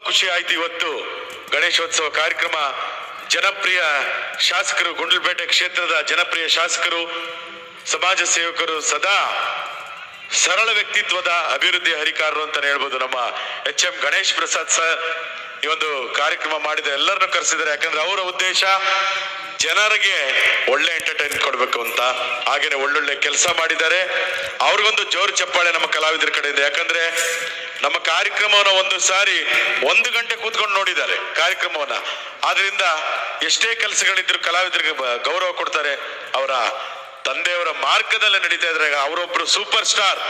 ಖುಷಿ ಆಯ್ತು. ಇವತ್ತು ಗಣೇಶೋತ್ಸವ ಕಾರ್ಯಕ್ರಮ ಜನಪ್ರಿಯ ಶಾಸಕರು, ಗುಂಡ್ಲುಪೇಟೆ ಕ್ಷೇತ್ರದ ಜನಪ್ರಿಯ ಶಾಸಕರು, ಸಮಾಜ ಸೇವಕರು, ಸದಾ ಸರಳ ವ್ಯಕ್ತಿತ್ವದ ಅಭಿವೃದ್ಧಿ ಹರಿಕಾರರು ಅಂತ ಹೇಳ್ಬೋದು ನಮ್ಮ ಎಚ್.ಎಂ. ಗಣೇಶ್ ಪ್ರಸಾದ್ ಸರ್ ಈ ಒಂದು ಕಾರ್ಯಕ್ರಮ ಮಾಡಿದ ಎಲ್ಲರನ್ನು ಕರೆಸಿದ್ದಾರೆ. ಯಾಕಂದ್ರೆ ಅವರ ಉದ್ದೇಶ ಜನರಿಗೆ ಒಳ್ಳೆ ಎಂಟರ್ಟೈನ್ ಕೊಡ್ಬೇಕು ಅಂತ. ಹಾಗೇನೆ ಒಳ್ಳೊಳ್ಳೆ ಕೆಲಸ ಮಾಡಿದ್ದಾರೆ. ಅವ್ರಿಗೊಂದು ಜೋರು ಚಪ್ಪಾಳೆ ನಮ್ಮ ಕಲಾವಿದರ ಕಡೆಯಿಂದ. ಯಾಕಂದ್ರೆ ನಮ್ಮ ಕಾರ್ಯಕ್ರಮವನ್ನ ಒಂದು ಸಾರಿ 1 ಗಂಟೆ ಕೂತ್ಕೊಂಡು ನೋಡಿದ್ದಾರೆ ಕಾರ್ಯಕ್ರಮವನ್ನ. ಆದ್ರಿಂದ ಎಷ್ಟೇ ಕೆಲಸಗಳಿದ್ರು ಕಲಾವಿದರಿಗೆ ಗೌರವ ಕೊಡ್ತಾರೆ. ಅವರ ತಂದೆಯವರ ಮಾರ್ಗದಲ್ಲೇ ನಡೀತಾ ಇದ್ರೆ ಅವರೊಬ್ರು ಸೂಪರ್ ಸ್ಟಾರ್.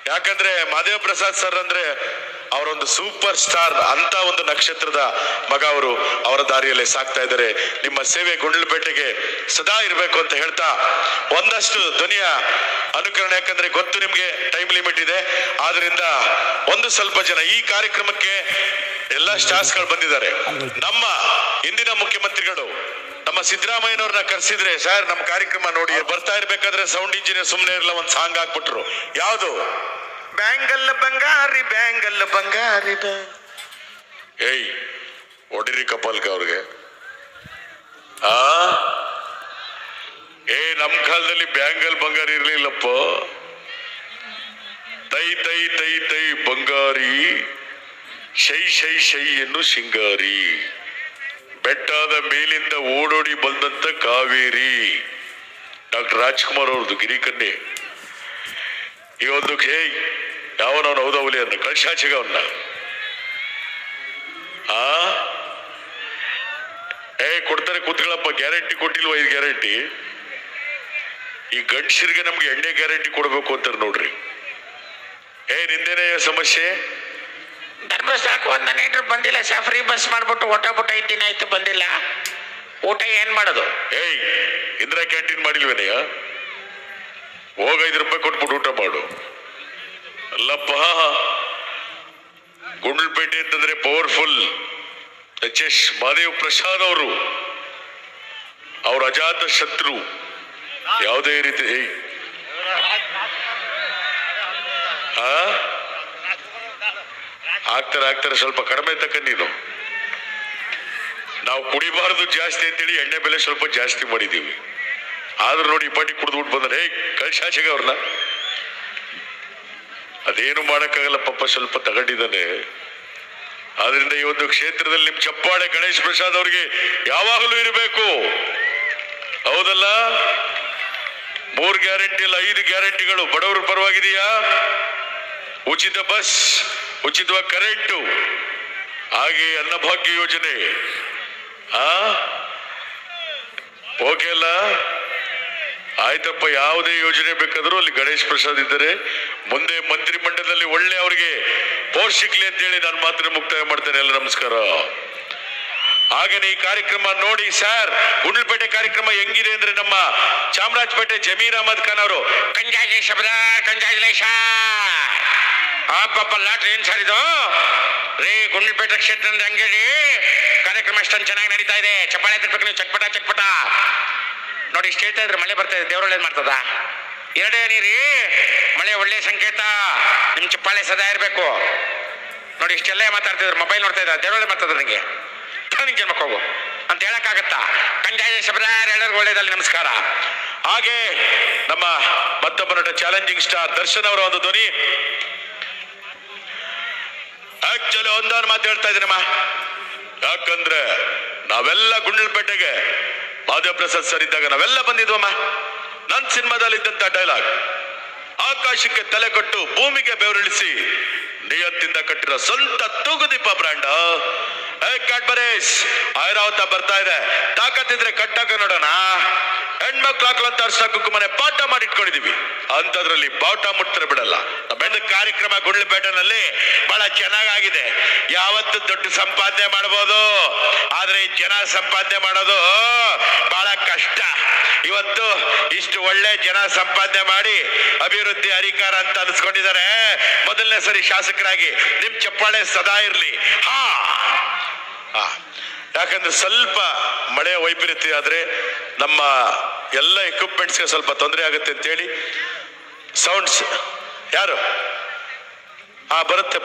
ಯಾಕಂದ್ರೆ ಮಾದೇವ ಪ್ರಸಾದ್ ಸರ್ ಅಂದ್ರೆ ಅವರೊಂದು ಸೂಪರ್ ಸ್ಟಾರ್ ಅಂತ ಒಂದು ನಕ್ಷತ್ರದ ಮಗ. ಅವರು ಅವರ ದಾರಿಯಲ್ಲೇ ಸಾಕ್ತಾ ಇದ್ದಾರೆ. ನಿಮ್ಮ ಸೇವೆ ಗುಂಡ್ಲುಪೇಟೆಗೆ ಸದಾ ಇರಬೇಕು ಅಂತ ಹೇಳ್ತಾ ಒಂದಷ್ಟು ಧ್ವನಿಯ ಅನುಕರಣೆ, ಯಾಕಂದ್ರೆ ಗೊತ್ತು ನಿಮ್ಗೆ ಟೈಮ್ ಲಿಮಿಟ್ ಇದೆ. ಆದ್ರಿಂದ ಒಂದು ಸ್ವಲ್ಪ ಜನ ಈ ಕಾರ್ಯಕ್ರಮಕ್ಕೆ ಎಲ್ಲ ಸ್ಟಾರ್ಸ್ಗಳು ಬಂದಿದ್ದಾರೆ. ನಮ್ಮ ಇಂದಿನ ಮುಖ್ಯಮಂತ್ರಿಗಳು ನಮ್ಮ ಸಿದ್ದರಾಮಯ್ಯನವ್ರನ್ನ ಕರೆಸಿದ್ರೆ, ಸರ್ ನಮ್ಮ ಕಾರ್ಯಕ್ರಮ ನೋಡಿ ಬರ್ತಾ ಇರ್ಬೇಕಾದ್ರೆ ಸೌಂಡ್ ಇಂಜಿನಿಯರ್ ಸುಮ್ಮನೆ ಇರಲ್ಲ, ಒಂದು ಸಾಂಗ್ ಹಾಕ್ಬಿಟ್ರು. ಯಾವುದು? ಬ್ಯಾಂಗಲ್ ಬಂಗಾರಿ ಬ್ಯಾಂಗಲ್ ಬಂಗಾರಿ. ಏಯ್ ಹೊಡಿರಿ ಕಪಾಲ್ಕ ಅವ್ರಿಗೆ. ನಮ್ ಕಾಲದಲ್ಲಿ ಬ್ಯಾಂಗಲ್ ಬಂಗಾರಿ ಇರ್ಲಿಲ್ಲಪ್ಪ. ತೈ ತೈ ತೈ ತೈ ಬಂಗಾರಿ, ಶೈ ಶೈ ಶೈ ಎನ್ನು ಶಿಂಗಾರಿ, ಬೆಟ್ಟದ ಮೇಲಿಂದ ಓಡೋಡಿ ಬಂದಂತ ಕಾವೇರಿ. ಡಾಕ್ಟರ್ ರಾಜ್ಕುಮಾರ್ ಅವ್ರದ್ದು ಗಿರಿಕನ್ಯೆ. ಈ ಒಂದು ಯಾವನವನು ಹೌದವಲಿ ಅನ್ನ ಕಳ್ಸಾಚಿಗ ಅವನ್ನ ಕೊಡ್ತಾರೆ ಕೂತ್ಗಳಪ್ಪ. ಗ್ಯಾರಂಟಿ ಕೊಟ್ಟಿಲ್ವ? 5 ಗ್ಯಾರಂಟಿ. ಈ ಗಂಡಸರಿಗೆ ನಮ್ಗೆ ಎಣ್ಣೆ ಗ್ಯಾರಂಟಿ ಕೊಡ್ಬೇಕು ಅಂತಾರೆ ನೋಡ್ರಿ. ನಿಂದೇನೆ ಸಮಸ್ಯೆ? ಧರ್ಮಸ್ಥಳಕ್ಕೆ 1 ಲೀಟರ್ ಬಂದಿಲ್ಲ ಸರ್. ಫ್ರೀ ಬಸ್ ಮಾಡ್ಬಿಟ್ಟು ಊಟ 5 ದಿನ ಆಯ್ತು ಬಂದಿಲ್ಲ. ಊಟ ಏನ್ ಮಾಡೋದು? ಇಂದಿರಾ ಕ್ಯಾಂಟೀನ್ ಮಾಡಿಲ್ವೇನೆಯ? ಹೋಗ 5 ರೂಪಾಯಿ ಕೊಟ್ಬಿಟ್ಟು ಊಟ ಮಾಡು. ಅಲ್ಲಪ್ಪ, ಗುಂಡ್ಲುಪೇಟೆ ಅಂತಂದ್ರೆ ಪವರ್ಫುಲ್. ಎಚ್.ಎಸ್. ಮಾದೇವ್ ಪ್ರಸಾದ್ ಅವರು ಅವ್ರ ಅಜಾತ ಶತ್ರು. ಯಾವುದೇ ರೀತಿ ಆಗ್ತಾರೆ ಸ್ವಲ್ಪ ಕಡಿಮೆ ತಕ್ಕ. ನೀನು ನಾವು ಕುಡಿಬಾರದು ಜಾಸ್ತಿ ಅಂತೇಳಿ ಎಣ್ಣೆ ಬೆಲೆ ಸ್ವಲ್ಪ ಜಾಸ್ತಿ ಮಾಡಿದೀವಿ. ಆದ್ರೂ ನೋಡಿ ಈ ಪಾಟಿ ಕುಡಿದ್ಬಿಟ್ಟು ಬಂದ್ರೆ ಕಳ್ಸಾಚಿಗ ಅವ್ರನ್ನ. ಅದೇನು ಮಾಡಕ್ಕಾಗಲ್ಲ ಪಾಪ, ಸ್ವಲ್ಪ ತಗೊಂಡಿದ್ದಾನೆ. ಆದ್ರಿಂದ ಈ ಒಂದು ಕ್ಷೇತ್ರದಲ್ಲಿ ನಿಮ್ ಚಪ್ಪಾಳೆ ಗಣೇಶ್ ಪ್ರಸಾದ್ ಅವ್ರಿಗೆ ಯಾವಾಗಲೂ ಇರಬೇಕು. ಹೌದಲ್ಲ? 3 ಗ್ಯಾರಂಟಿ ಅಲ್ಲ, 5 ಗ್ಯಾರಂಟಿಗಳು ಬಡವರ ಪರವಾಗಿದೆಯಾ? ಉಚಿತ ಬಸ್, ಉಚಿತವಾಗಿ ಕರೆಂಟು, ಹಾಗೆ ಅನ್ನಭಾಗ್ಯ ಯೋಜನೆ. ಓಕೆ ಅಲ್ಲ? ಆಯ್ತಪ್ಪ, ಯಾವುದೇ ಯೋಜನೆ ಬೇಕಾದರೂ ಅಲ್ಲಿ ಗಣೇಶ್ ಪ್ರಸಾದ್ ಇದ್ದಾರೆ. ಮುಂದೆ ಮಂತ್ರಿ ಮಂಡಲದಲ್ಲಿ ಒಳ್ಳೆ ಅವರಿಗೆ ಪೋಸ್ಟ್ ಸಿಗ್ಲಿ ಅಂತ ಹೇಳಿ ನಾನು ಮಾತ್ರ ಮುಕ್ತಾಯ ಮಾಡ್ತೇನೆ. ಎಲ್ಲ ನಮಸ್ಕಾರ. ಹಾಗೇನೆ ಈ ಕಾರ್ಯಕ್ರಮ ನೋಡಿ ಸರ್, ಗುಂಡ್ಲುಪೇಟೆ ಕಾರ್ಯಕ್ರಮ ಹೆಂಗಿದೆ ಅಂದ್ರೆ ನಮ್ಮ ಚಾಮರಾಜಪೇಟೆ ಜಮೀರ್ ಅಹಮದ್ ಖಾನ್ ಅವರು ಪಾಪ ಲಾಟ್ರಿ ಏನ್ ಸರ್ ಇದು ರೀ. ಗುಂಡ್ಲುಪೇಟೆ ಕ್ಷೇತ್ರದ ಹಂಗೇಳಿ ಕಾರ್ಯಕ್ರಮ ಅಷ್ಟೊಂದು ಚೆನ್ನಾಗಿ ನಡೀತಾ ಇದೆ. ಚಪ್ಪಾಳೆ ತಿರ್ಬೇಕು ನೀವು, ಚಟ್ಪಟ ನೋಡಿ. ಇಷ್ಟ ಹೇಳ್ತಾ ಇದ್ರೆ ಮಳೆ ಬರ್ತಾ ಇದೆ, ದೇವ್ರ ಒಳ್ಳೇದು ಮಾಡ್ತದ. 2 ನೀರಿ ಮಳೆ ಒಳ್ಳೆ ಸಂಕೇತ. ನಿಮ್ ಚಪ್ಪಾಳೆ ಸದಾ ಇರಬೇಕು ನೋಡಿ. ಇಷ್ಟೆಲ್ಲ ಮಾತಾಡ್ತಿದ್ರು, ಮೊಬೈಲ್ ನೋಡ್ತಾ ಇದ್ದಾರೆ, ದೇವ್ರ ಒಳ್ಳೆ ಮಾಡ್ತದ. ನಿಂಗೆ ನಿಂಗೆ ಜನ್ಮಕ್ಕೆ ಹೋಗು ಅಂತ ಹೇಳಕ್ಕಾಗತ್ತಾ? ಕಂಜಾಯ ಶಬ್ದ ಎಲ್ಲರಿಗೂ ಒಳ್ಳೇದಲ್ಲಿ ನಮಸ್ಕಾರ. ಹಾಗೆ ನಮ್ಮ ಮತ್ತೊಬ್ಬ ನಟ ಚಾಲೆಂಜಿಂಗ್ ಸ್ಟಾರ್ ದರ್ಶನ್ ಅವರ ಒಂದು ಧ್ವನಿ. ಆಕ್ಚುಲಿ ಒಂದಾರು ಮಾತು ಹೇಳ್ತಾ ಇದ್ದೀನಮ್ಮ. ಯಾಕಂದ್ರೆ ನಾವೆಲ್ಲ ಗುಂಡ್ಲುಪೇಟೆಗೆ ಮಾದೇವ ಪ್ರಸಾದ್ ಸರ್ ಇದ್ದಾಗ ನಾವೆಲ್ಲ ಬಂದಿದ್ವಮ್ಮ. ನನ್ನ ಸಿನಿಮಾದಲ್ಲಿ ಇದ್ದಂತ ಡೈಲಾಗ್, ಆಕಾಶಕ್ಕೆ ತಲೆ ಕೊಟ್ಟು ಭೂಮಿಗೆ ಬೆವರಿಳಿಸಿ ನಿಯತ್ತಿಂದ ಕಟ್ಟಿರೋ ಸ್ವಂತ ತೂಗುದೀಪ ಬ್ರ್ಯಾಂಡ್ ಕ್ಯಾಡ್ಬರೀಸ್ ಐರಾವತ ಬರ್ತಾ ಇದೆ. ತಾಕತ್ತಿದ್ರೆ ಕಟ್ಟಾಕ ನೋಡೋಣ. ಹೆಣ್ಮಕ್ಳು ಹಾಕುವಂತ ಅರ್ಶನ ಕುಂಕುಮನೆ ಪಾಠ ಮಾಡಿ ಇಟ್ಕೊಂಡಿದೀವಿ. ಅಂತದ್ರಲ್ಲಿ ಬಾವುಟ ಮುಟ್ತಾರೆ ಬಿಡಲ್ಲ. ಬೆಂದ ಕಾರ್ಯಕ್ರಮ ಗುಂಡ್ಲುಪೇಟೆನಲ್ಲಿ ಬಹಳ ಚೆನ್ನಾಗಿದೆ. ಯಾವತ್ತು ದೊಡ್ಡ ಸಂಪಾದನೆ ಮಾಡ್ಬೋದು, ಆದ್ರೆ ಜನ ಸಂಪಾದನೆ ಮಾಡೋದು ಬಹಳ ಕಷ್ಟ. ಇವತ್ತು ಇಷ್ಟು ಒಳ್ಳೆ ಜನ ಸಂಪಾದನೆ ಮಾಡಿ ಅಭಿವೃದ್ಧಿ ಹರಿಕಾರ ಅಂತ ಅನಿಸ್ಕೊಂಡಿದ್ದಾರೆ. ಮೊದಲನೇ ಸರಿ ಶಾಸಕರಾಗಿ ನಿಮ್ ಚಪ್ಪಾಳೆ ಸದಾ ಇರ್ಲಿ. ಯಾಕಂದ್ರೆ ಸ್ವಲ್ಪ ಮಳೆಯ ವೈಪರೀತ್ಯ ಆದ್ರೆ ನಮ್ಮ ಎಲ್ಲ ಎಕ್ವಿಪ್ಮೆಂಟ್ಸ್ಗೆ ಸ್ವಲ್ಪ ತೊಂದರೆ ಆಗುತ್ತೆ ಅಂತೇಳಿ ಸೌಂಡ್ಸ್ ಯಾರು ಬರುತ್ತೆ